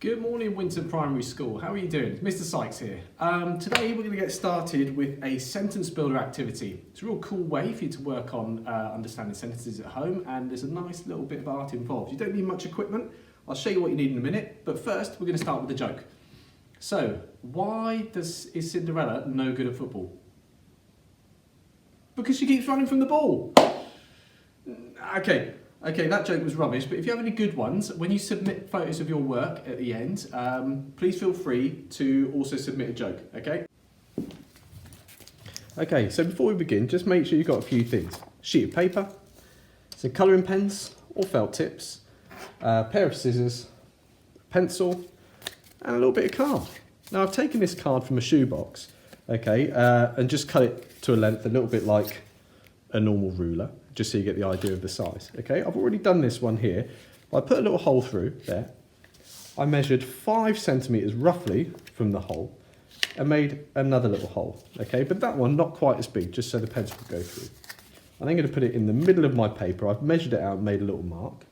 Good morning, Winton Primary School. How are you doing? Mr. Sykes here. Today we're going to get started with a sentence builder activity. It's a real cool way for you to work on understanding sentences at home, and there's a nice little bit of art involved. You don't need much equipment. I'll show you what you need in a minute, but first we're going to start with a joke. So, why is Cinderella no good at football? Because she keeps running from the ball. Okay, that joke was rubbish, but if you have any good ones, when you submit photos of your work at the end, please feel free to also submit a joke, okay? Okay, so before we begin, just make sure you've got a few things. Sheet of paper, some colouring pens or felt tips, a pair of scissors, a pencil, and a little bit of card. Now I've taken this card from a shoebox, okay, and just cut it to a length a little bit like a normal ruler, just so you get the idea of the size. Okay, I've already done this one here. I put a little hole through there. I measured 5 centimetres roughly from the hole and made another little hole. Okay, but that one not quite as big, just so the pencil could go through. I'm then going to put it in the middle of my paper. I've measured it out and made a little mark.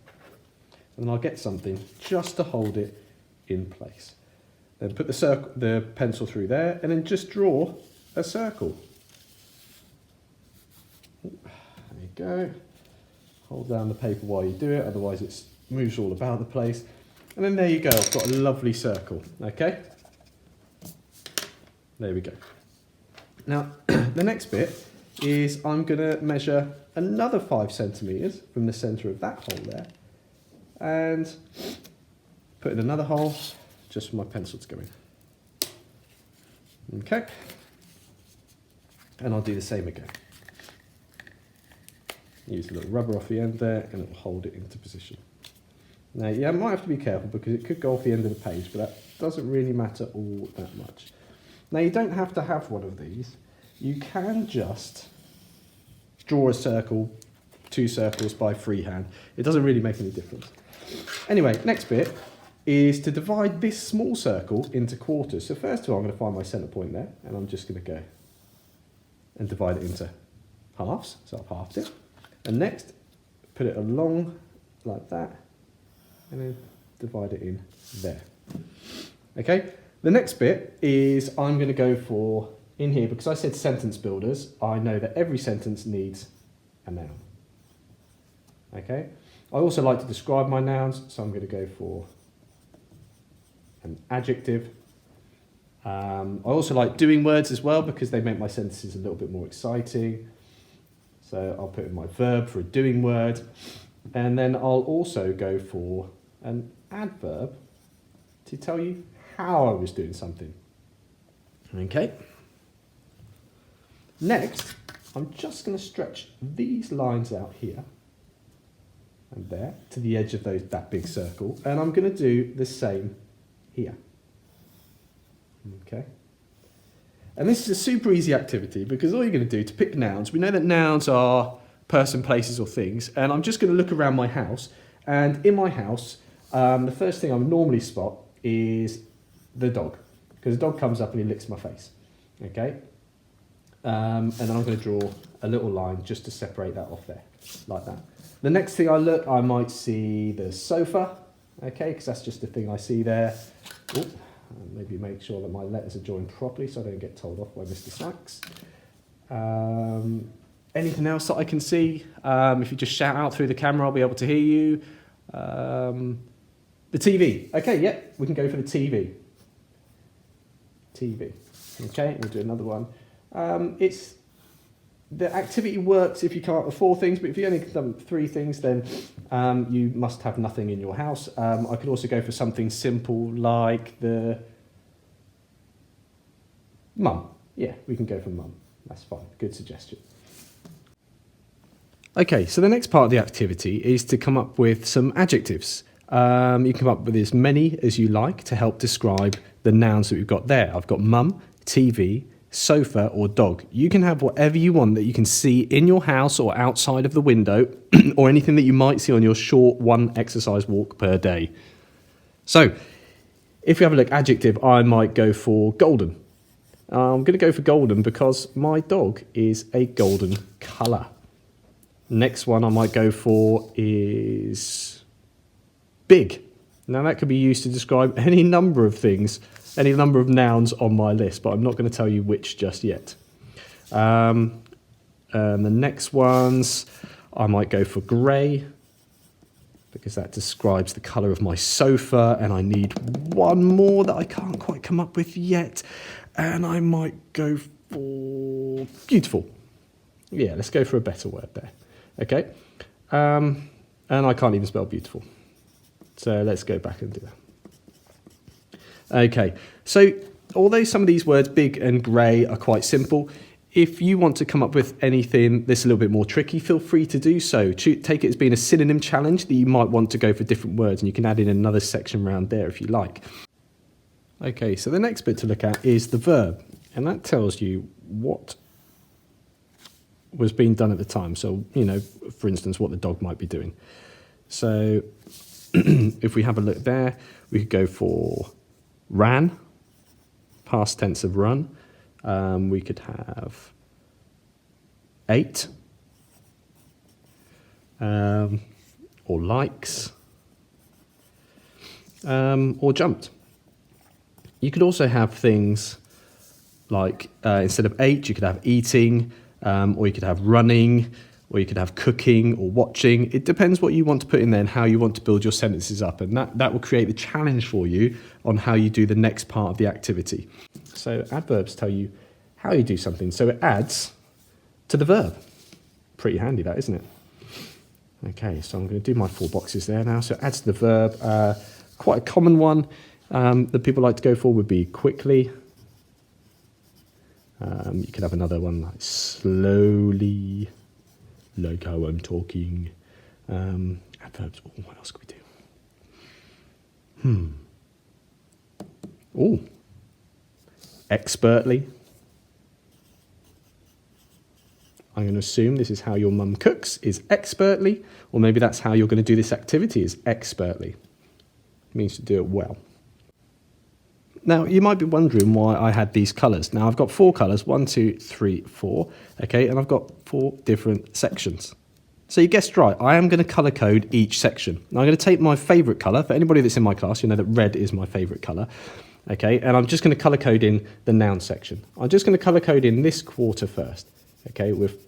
And then I'll get something just to hold it in place. Then put the pencil through there and then just draw a circle. Go. Hold down the paper while you do it, otherwise it moves all about the place. And then there you go, I've got a lovely circle, okay? There we go. Now, the next bit is I'm going to measure another 5 centimetres from the centre of that hole there and put in another hole just for my pencil to go in. Okay? And I'll do the same again. Use a little rubber off the end there and it will hold it into position. Now you might have to be careful because it could go off the end of the page, but that doesn't really matter all that much. Now you don't have to have one of these. You can just draw a circle, 2 circles by freehand. It doesn't really make any difference. Anyway, next bit is to divide this small circle into quarters. So first of all I'm going to find my centre point there and I'm just going to go and divide it into halves. So I've halved it. And next, put it along like that, and then divide it in there. Okay, the next bit is I'm going to go for, in here, because I said sentence builders, I know that every sentence needs a noun. Okay, I also like to describe my nouns, so I'm going to go for an adjective. I also like doing words as well, because they make my sentences a little bit more exciting. So I'll put in my verb for a doing word, and then I'll also go for an adverb to tell you how I was doing something. Okay. Next, I'm just going to stretch these lines out here and there to the edge of that big circle, and I'm going to do the same here. Okay. And this is a super easy activity because all you're going to do to pick nouns, we know that nouns are person, places or things, and I'm just going to look around my house, and in my house the first thing I would normally spot is the dog, because the dog comes up and he licks my face, okay? And then I'm going to draw a little line just to separate that off there, like that. The next thing I look, I might see the sofa, okay, because that's just the thing I see there. Ooh. Maybe make sure that my letters are joined properly so I don't get told off by Mr. Sykes. Anything else that I can see? If you just shout out through the camera, I'll be able to hear you. The TV. Okay, yeah, we can go for the TV. TV. Okay, we'll do another one. The activity works if you come up with 4 things, but if you only done 3 things, then you must have nothing in your house. I could also go for something simple like the mum. Yeah, we can go for mum. That's fine. Good suggestion. Okay, so the next part of the activity is to come up with some adjectives. You can come up with as many as you like to help describe the nouns that we've got there. I've got mum, TV, sofa or dog. You can have whatever you want that you can see in your house or outside of the window or anything that you might see on your short 1 exercise walk per day. So if we have a look, adjective, I might go for golden. I'm going to go for golden because my dog is a golden colour. Next one I might go for is big. Now that could be used to describe any number of things, any number of nouns on my list, but I'm not going to tell you which just yet. The next ones, I might go for grey, because that describes the colour of my sofa, and I need one more that I can't quite come up with yet, and I might go for beautiful. Yeah, let's go for a better word there. Okay, and I can't even spell beautiful, so let's go back and do that. Okay, so although some of these words, big and grey, are quite simple, if you want to come up with anything that's a little bit more tricky, feel free to do so. Take it as being a synonym challenge that you might want to go for different words, and you can add in another section around there if you like. Okay, so the next bit to look at is the verb, and that tells you what was being done at the time. So, you know, for instance, what the dog might be doing. So if we have a look there, we could go for ran, past tense of run. We could have ate, or likes, or jumped. You could also have things like, instead of ate, you could have eating, or you could have running, or you could have cooking or watching. It depends what you want to put in there and how you want to build your sentences up, and that will create the challenge for you on how you do the next part of the activity. So adverbs tell you how you do something, so it adds to the verb. Pretty handy that, isn't it? Okay, so I'm going to do my 4 boxes there now. So it adds to the verb. Quite a common one that people like to go for would be quickly. You could have another one like slowly, like how I'm talking. Adverbs. Oh, what else could we do? Oh, expertly. I'm going to assume this is how your mum cooks, is expertly, or maybe that's how you're going to do this activity, is expertly. It means to do it well. Now, you might be wondering why I had these colours. Now, I've got 4 colours, 1, 2, 3, 4, okay, and I've got 4 different sections. So you guessed right, I am going to colour code each section. Now, I'm going to take my favourite colour. For anybody that's in my class, you know that red is my favourite colour, okay, and I'm just going to colour code in the noun section. I'm just going to colour code in this quarter first. Okay, with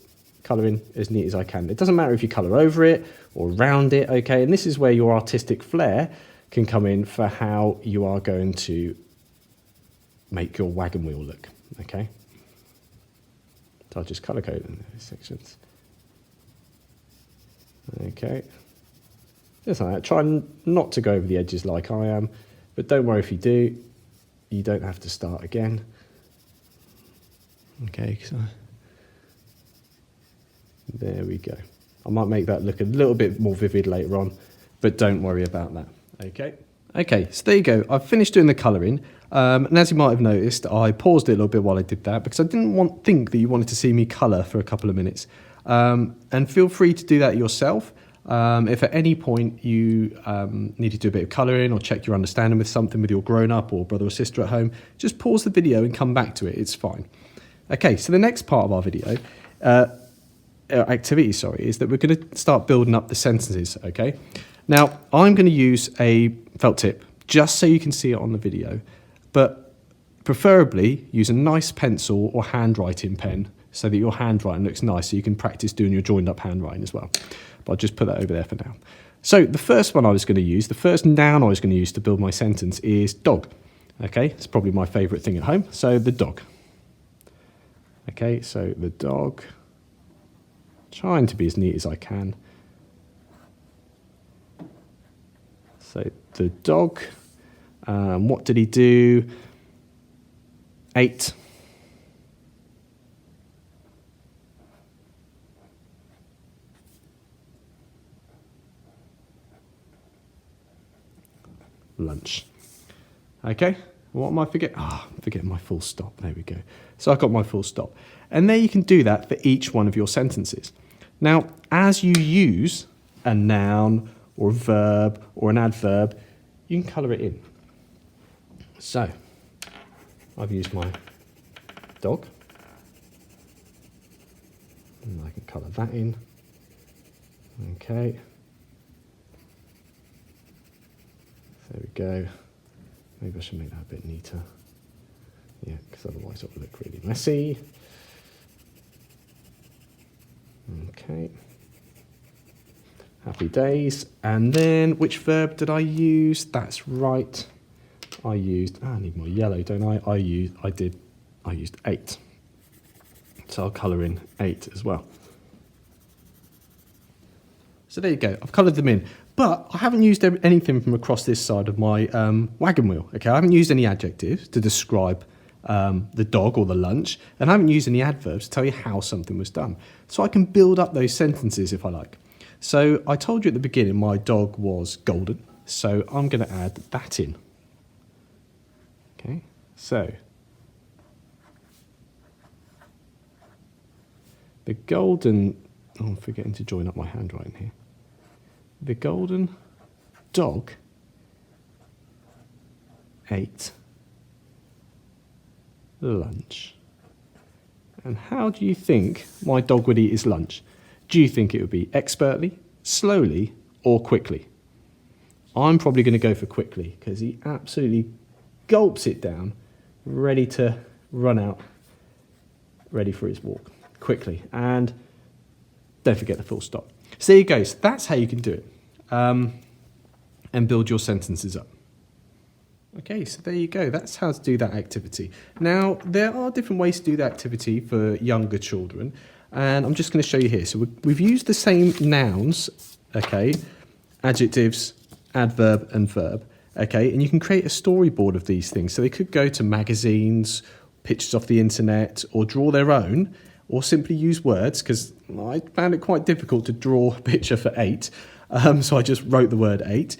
colouring as neat as I can. It doesn't matter if you colour over it or around it, okay? And this is where your artistic flair can come in for how you are going to make your wagon wheel look, okay? So I'll just colour code in those sections. Okay. Just like that. Try not to go over the edges like I am, but don't worry if you do. You don't have to start again. Okay, so there we go. I might make that look a little bit more vivid later on, but don't worry about that, okay? Okay, so there you go. I've finished doing the colouring, and as you might have noticed, I paused it a little bit while I did that because I didn't think that you wanted to see me colour for a couple of minutes. And feel free to do that yourself. If at any point you need to do a bit of colouring or check your understanding with something with your grown-up or brother or sister at home, just pause the video and come back to it. It's fine. Okay, so the next part of our video, activity, is that we're going to start building up the sentences, okay? Now, I'm going to use a felt tip just so you can see it on the video, but preferably use a nice pencil or handwriting pen so that your handwriting looks nice, so you can practice doing your joined up handwriting as well. But I'll just put that over there for now. So the first one I was going to use, the first noun I was going to use to build my sentence is dog. Okay, it's probably my favourite thing at home, so the dog. Okay, so the dog. Trying to be as neat as I can. So the dog, what did he do? Ate. Lunch. Okay, what am I forgetting? I'm forgetting my full stop. There we go. So I've got my full stop. And there you can do that for each one of your sentences. Now, as you use a noun or a verb or an adverb, you can colour it in. So, I've used my dog. And I can colour that in. Okay. So go. Maybe I should make that a bit neater. Yeah, because otherwise it will look really messy. Okay. Happy days. And then which verb did I use? That's right. I need more yellow, don't I? I used 8. So I'll colour in 8 as well. So there you go, I've coloured them in. But I haven't used anything from across this side of my wagon wheel, okay? I haven't used any adjectives to describe the dog or the lunch, and I haven't used any adverbs to tell you how something was done. So I can build up those sentences if I like. So I told you at the beginning my dog was golden, so I'm going to add that in. Okay, so the golden, oh, I'm forgetting to join up my handwriting here. The golden dog ate lunch. And how do you think my dog would eat his lunch? Do you think it would be expertly, slowly, or quickly? I'm probably going to go for quickly because he absolutely gulps it down, ready to run out, ready for his walk. Quickly. And don't forget the full stop. So there you go. So that's how you can do it and build your sentences up. Okay, so there you go. That's how to do that activity. Now, there are different ways to do the activity for younger children, and I'm just going to show you here. So we've used the same nouns, okay, adjectives, adverb, and verb, okay, and you can create a storyboard of these things. So they could go to magazines, pictures off the internet, or draw their own, or simply use words, because I found it quite difficult to draw a picture for 8, so I just wrote the word 8.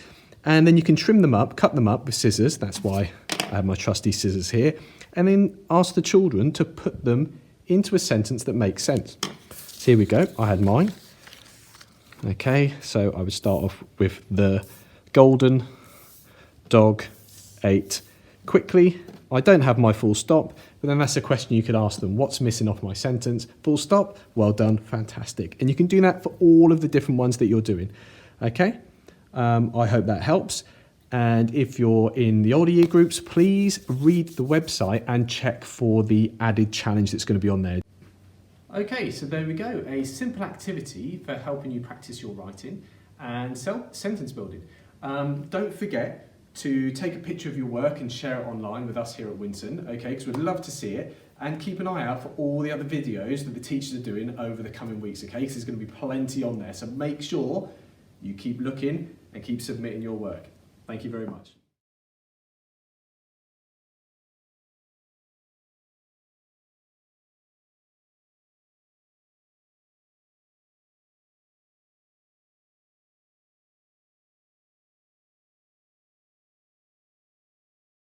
And then you can trim them up, cut them up with scissors. That's why I have my trusty scissors here. And then ask the children to put them into a sentence that makes sense. So here we go. I had mine. Okay, so I would start off with the golden dog ate quickly. I don't have my full stop, but then that's a question you could ask them. What's missing off my sentence? Full stop. Well done. Fantastic. And you can do that for all of the different ones that you're doing. Okay? I hope that helps. And if you're in the older year groups, please read the website and check for the added challenge that's going to be on there. Okay, so there we go. A simple activity for helping you practice your writing and sentence building. Don't forget to take a picture of your work and share it online with us here at Winton, okay, because we'd love to see it. And keep an eye out for all the other videos that the teachers are doing over the coming weeks, okay, because there's going to be plenty on there. So make sure you keep looking and keep submitting your work. Thank you very much.